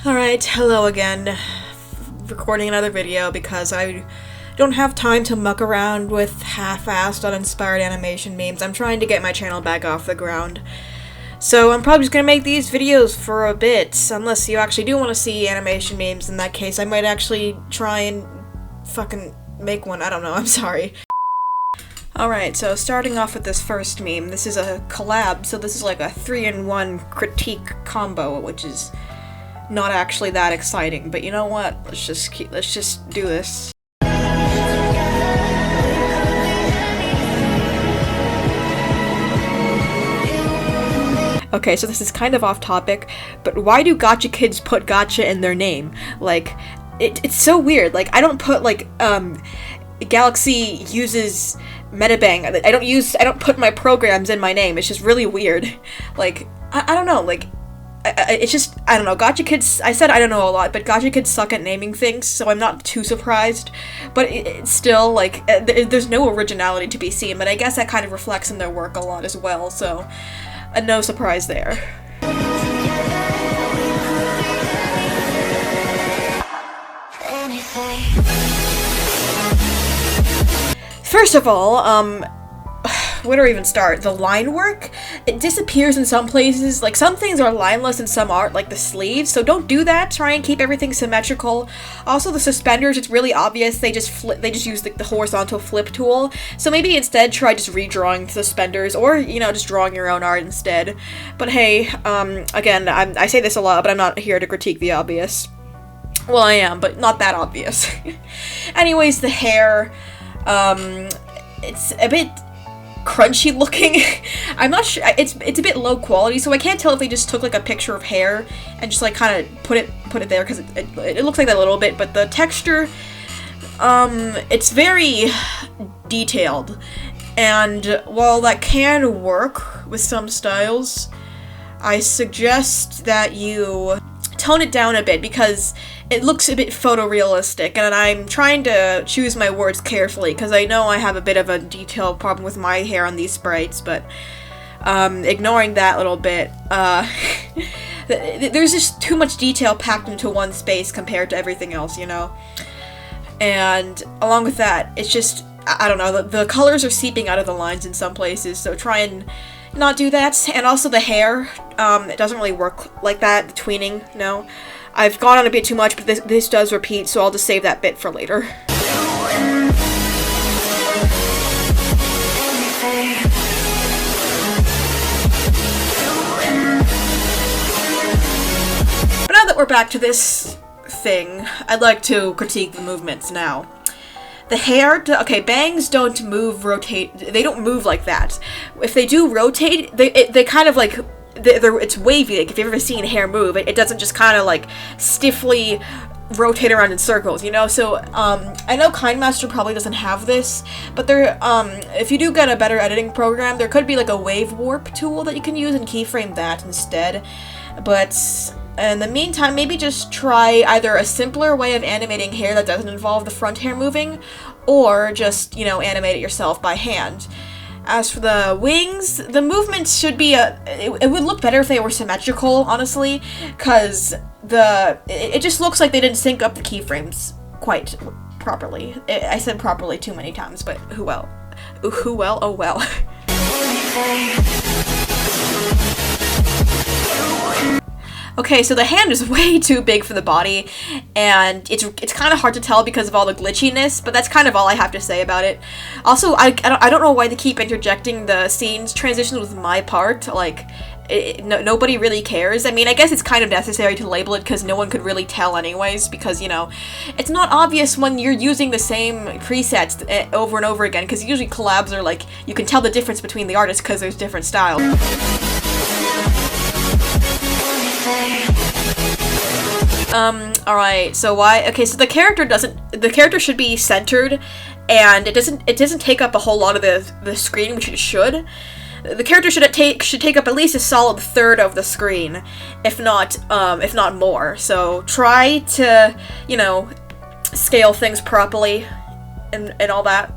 Alright, hello again. Recording another video because I don't have time to muck around with half-assed, uninspired animation memes. I'm trying to get my channel back off the ground. So I'm probably just gonna make these videos for a bit, unless you actually do want to see animation memes. In that case, I might actually try and fucking make one. I don't know, I'm sorry. Alright, so starting off with this first meme, this is a collab, so this is like a 3-in-1 critique combo, which is not actually that exciting, but you know what? Let's just do this. Okay, so this is kind of off topic, but why do gacha kids put gacha in their name? Like, it's so weird. Like, I don't put, like, Galaxy uses Metabang. I don't put my programs in my name. It's just really weird. Like, I don't know, like, it's just, I don't know, gacha kids, I said I don't know a lot, but gacha kids suck at naming things, so I'm not too surprised, but it's still, like, there's no originality to be seen, but I guess that kind of reflects in their work a lot as well, so no surprise there. First of all, where do I even start? The line work? It disappears in some places. Like, some things are lineless and some aren't, like the sleeves, so don't do that. Try and keep everything symmetrical. Also, the suspenders, it's really obvious. They just use the horizontal flip tool. So maybe instead try just redrawing the suspenders, or, you know, just drawing your own art instead. But hey, again, I say this a lot, but I'm not here to critique the obvious. Well, I am, but not that obvious. Anyways, the hair, it's a bit crunchy looking. I'm not sure, it's a bit low quality, so I can't tell if they just took like a picture of hair and just like kind of put it there, because it looks like that a little bit, but the texture, it's very detailed, and while that can work with some styles, I suggest that you tone it down a bit, because it looks a bit photorealistic, and I'm trying to choose my words carefully, because I know I have a bit of a detail problem with my hair on these sprites, but ignoring that little bit, there's just too much detail packed into one space compared to everything else, you know? And along with that, it's just, I don't know, the colors are seeping out of the lines in some places, so try and not do that. And also the hair, it doesn't really work like that, the tweening, no. I've gone on a bit too much, but this does repeat, so I'll just save that bit for later. But now that we're back to this thing, I'd like to critique the movements now. The hair, okay, bangs don't rotate, they don't move like that. If they do rotate, they kind of like, it's wavy. Like, if you've ever seen hair move, it doesn't just kind of like stiffly rotate around in circles, you know? So, I know KineMaster probably doesn't have this, but there, if you do get a better editing program, there could be like a wave warp tool that you can use and keyframe that instead. But in the meantime, maybe just try either a simpler way of animating hair that doesn't involve the front hair moving, or just, you know, animate it yourself by hand. As for the wings, the movements should be it would look better if they were symmetrical, honestly, because it just looks like they didn't sync up the keyframes quite properly. I said properly too many times, but who well? Oh well. Okay, so the hand is way too big for the body, and it's kind of hard to tell because of all the glitchiness, but that's kind of all I have to say about it. Also, I don't know why they keep interjecting the scenes transitions with my part, like, nobody really cares. I mean, I guess it's kind of necessary to label it because no one could really tell anyways, because, you know, it's not obvious when you're using the same presets over and over again, because usually collabs are like, you can tell the difference between the artists because there's different styles. Alright, so why? Okay, so the character should be centered, and it doesn't take up a whole lot of the screen, which it should. The character should take up at least a solid third of the screen, if not more. So try to, you know, scale things properly and all that.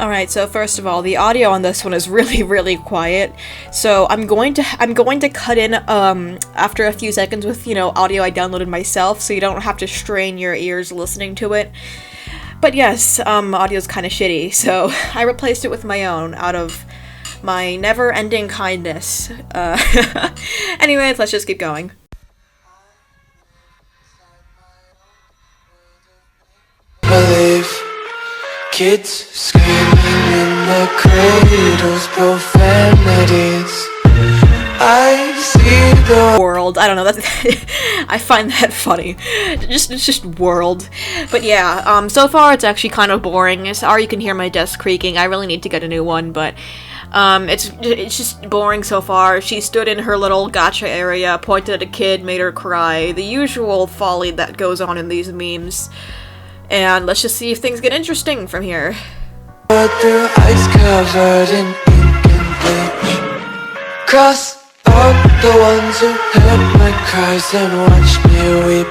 Alright, so first of all, the audio on this one is really, really quiet. So I'm going to cut in after a few seconds with, you know, audio I downloaded myself, so you don't have to strain your ears listening to it. But yes, audio's kind of shitty, so I replaced it with my own out of my never-ending kindness. Anyways, let's just keep going. Believe kids screaming in their cradles, profanities. I see the world. I don't know. That's I find that funny. It's just world. But yeah. So far it's actually kind of boring. Sorry, you can hear my desk creaking. I really need to get a new one, but it's just boring so far. She stood in her little gacha area, pointed at a kid, made her cry. The usual folly that goes on in these memes. And let's just see if things get interesting from here. through ice covered in ink and bleach. Cross out the ones who heard my cries and watched me weep.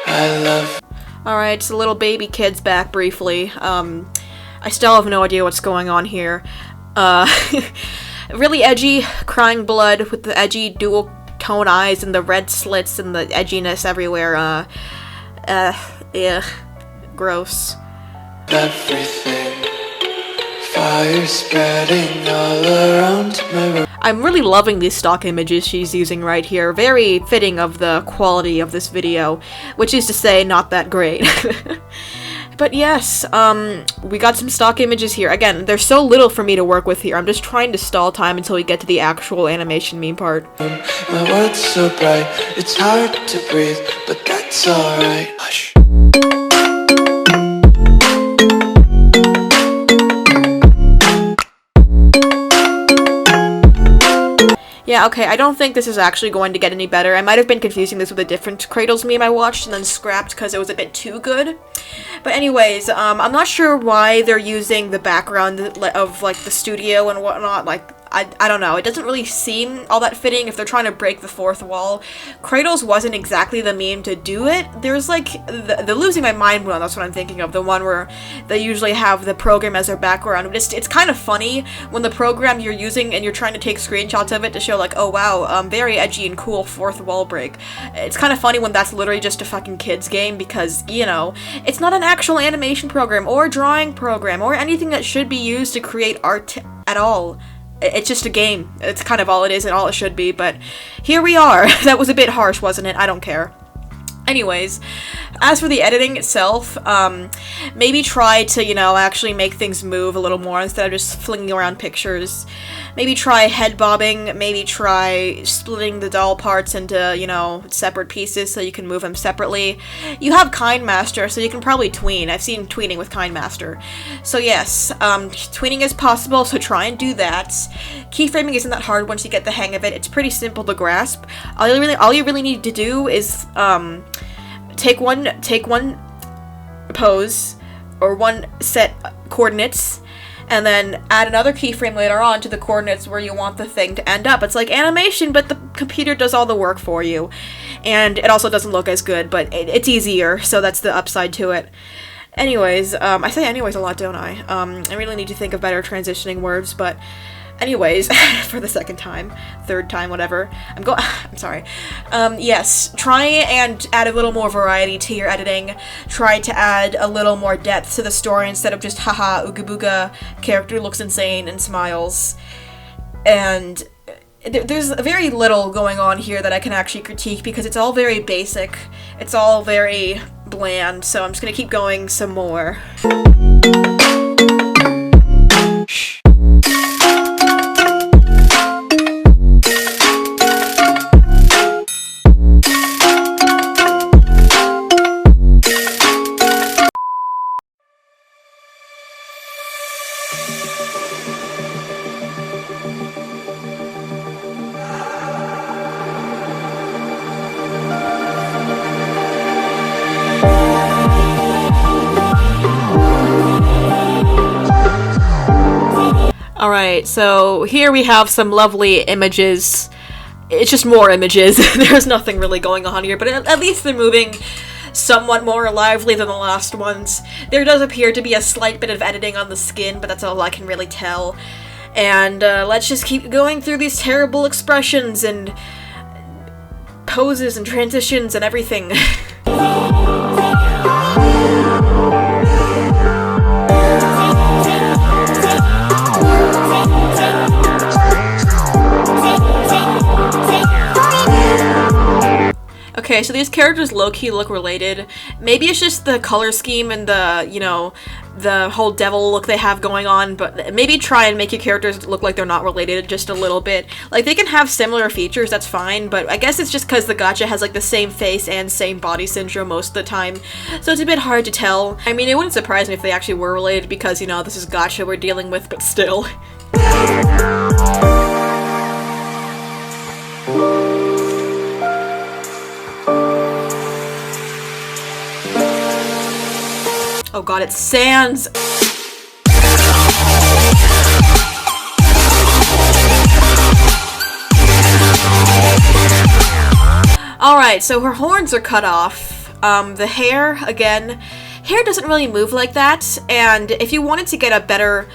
I love. Alright, so little baby kid's back briefly. I still have no idea what's going on here. Really edgy, crying blood with the edgy dual tone eyes and the red slits and the edginess everywhere. Yeah, gross. Everything, fire spreading all around my room. I'm really loving these stock images she's using right here. Very fitting of the quality of this video, which is to say, not that great. But yes, we got some stock images here. Again, there's so little for me to work with here. I'm just trying to stall time until we get to the actual animation meme part. My world's so bright, it's hard to breathe, but that's alright. Hush. Yeah, okay, I don't think this is actually going to get any better. I might have been confusing this with a different Cradles meme I watched and then scrapped because it was a bit too good. But anyways, I'm not sure why they're using the background of, like, the studio and whatnot. Like, I don't know. It doesn't really seem all that fitting if they're trying to break the fourth wall. Cradles wasn't exactly the meme to do it. There's, like, the Losing My Mind one, that's what I'm thinking of. The one where they usually have the program as their background. But it's kind of funny when the program you're using and you're trying to take screenshots of it to show, like, oh wow, very edgy and cool fourth wall break. It's kind of funny when that's literally just a fucking kid's game because, you know, it's not an actual animation program or drawing program or anything that should be used to create art at all. It's just a game. It's kind of all it is and all it should be, but here we are. That was a bit harsh, wasn't it? I don't care. Anyways, as for the editing itself, maybe try to, you know, actually make things move a little more instead of just flinging around pictures. Maybe try head bobbing, maybe try splitting the doll parts into, you know, separate pieces so you can move them separately. You have KindMaster, so you can probably tween. I've seen tweening with KindMaster. So yes, tweening is possible, so try and do that. Keyframing isn't that hard once you get the hang of it. It's pretty simple to grasp. All you really need to do is, take one pose or one set coordinates and then add another keyframe later on to the coordinates where you want the thing to end up. It's like animation, but the computer does all the work for you. And it also doesn't look as good, but it's easier, so that's the upside to it. Anyways, I say anyways a lot, don't I? I really need to think of better transitioning words, but anyways, for the second time, third time, whatever, I'm sorry. Yes, try and add a little more variety to your editing. Try to add a little more depth to the story instead of just haha, ooga booga, character looks insane and smiles. And there's very little going on here that I can actually critique because it's all very basic. It's all very bland, so I'm just gonna keep going some more. Alright, so here we have some lovely images. It's just more images. There's nothing really going on here, but at least they're moving somewhat more lively than the last ones. There does appear to be a slight bit of editing on the skin, but that's all I can really tell. And let's just keep going through these terrible expressions and poses and transitions and everything. Okay, so these characters low-key look related. Maybe it's just the color scheme and the, you know, the whole devil look they have going on, but maybe try and make your characters look like they're not related just a little bit. Like, they can have similar features, that's fine, but I guess it's just because the gacha has, like, the same face and same body syndrome most of the time, so it's a bit hard to tell. I mean, it wouldn't surprise me if they actually were related because, you know, this is gacha we're dealing with, but still. Oh god, it's Sans! Alright, so her horns are cut off. The hair, again, hair doesn't really move like that, and if you wanted to get a better,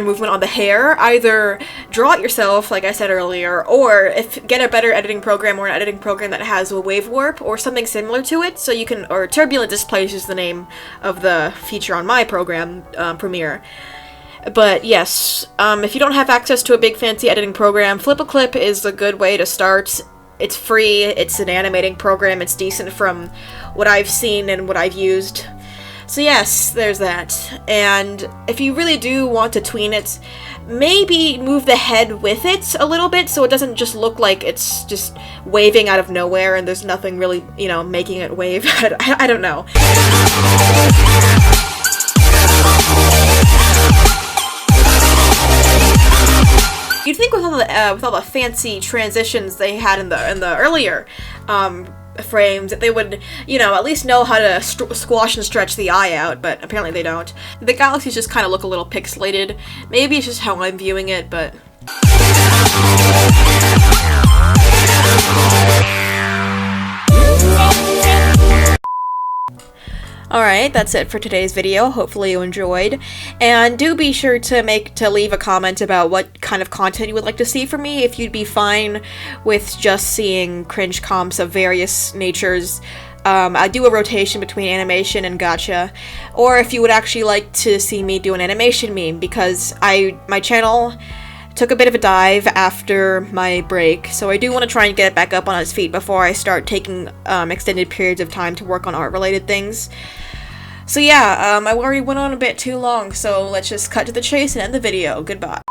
movement on the hair, either draw it yourself, like I said earlier, or get a better editing program or an editing program that has a wave warp or something similar to it, so you can, or turbulent displace is the name of the feature on my program, Premiere. But yes, if you don't have access to a big fancy editing program, Flip-a-Clip is a good way to start. It's free, it's an animating program, it's decent from what I've seen and what I've used. So yes, there's that. And if you really do want to tween it, maybe move the head with it a little bit so it doesn't just look like it's just waving out of nowhere and there's nothing really, you know, making it wave. I don't know. You'd think with all the fancy transitions they had in the earlier frames that they would, you know, at least know how to squash and stretch the eye out, but apparently they don't. The galaxies just kind of look a little pixelated. Maybe it's just how I'm viewing it, but... Alright, that's it for today's video. Hopefully you enjoyed. And do be sure to leave a comment about what kind of content you would like to see from me, if you'd be fine with just seeing cringe comps of various natures. I do a rotation between animation and gacha, or if you would actually like to see me do an animation meme, because my channel took a bit of a dive after my break, so I do want to try and get it back up on its feet before I start taking extended periods of time to work on art-related things. So yeah, I already went on a bit too long, so let's just cut to the chase and end the video. Goodbye.